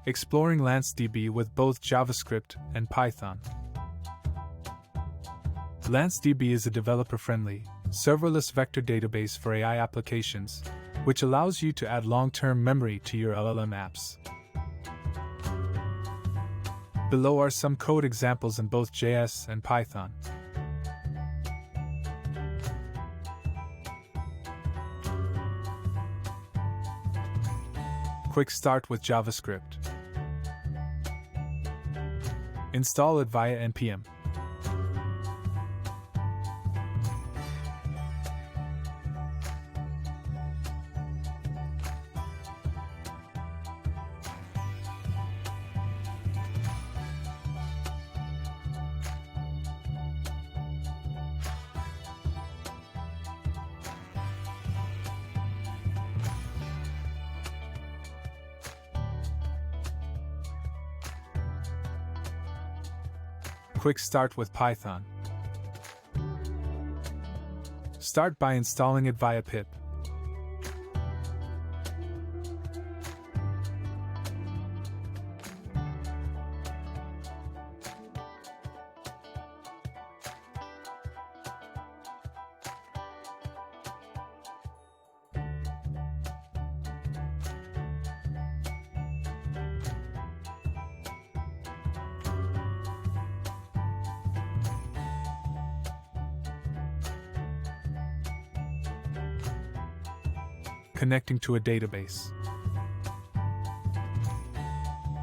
Exploring LanceDB with both JavaScript and Python. LanceDB is a developer-friendly, serverless vector database for AI applications, which allows you to add long-term memory to your LLM apps. Below are some code examples in both JS and Python. Quick start with JavaScript. Install it via npm. Quick start with Python. Start by installing it via pip. Connecting to a database.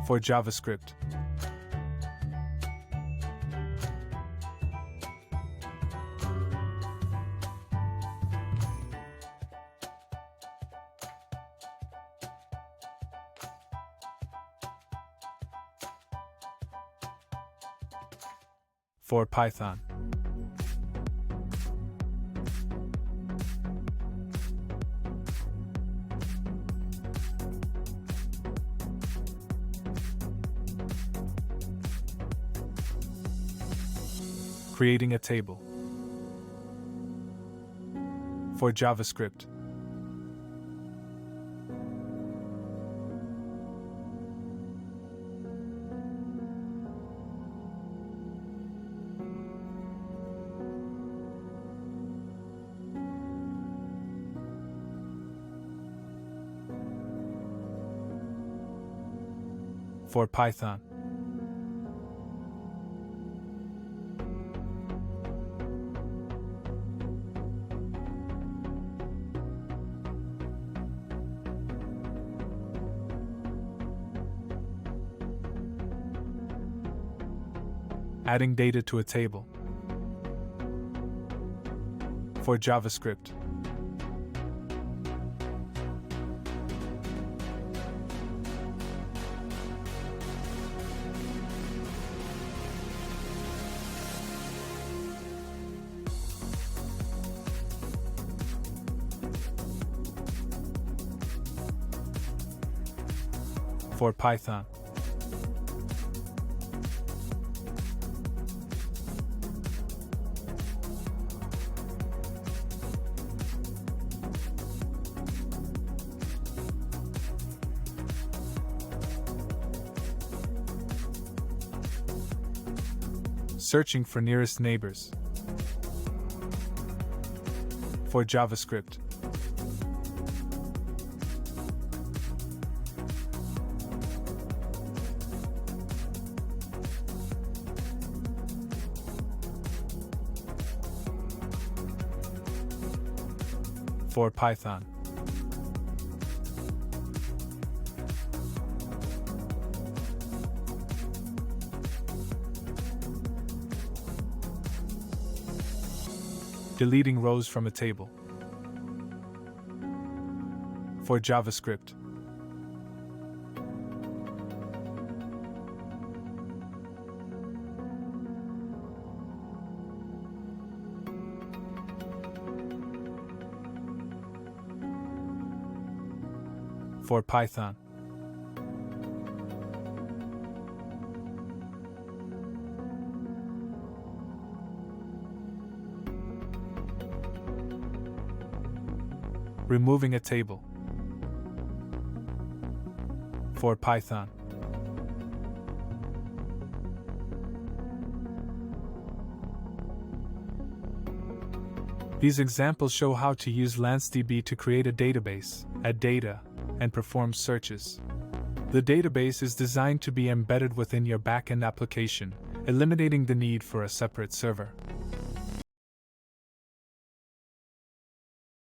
For JavaScript, for Python, creating a table. For JavaScript, for Python, adding data to a table. For JavaScript, for Python, searching for nearest neighbors. For JavaScript, for Python, deleting rows from a table. For JavaScript, for Python, removing a table. For Python, These examples show how to use LanceDB to create a database, add data, and perform searches. The database is designed to be embedded within your backend application, eliminating the need for a separate server.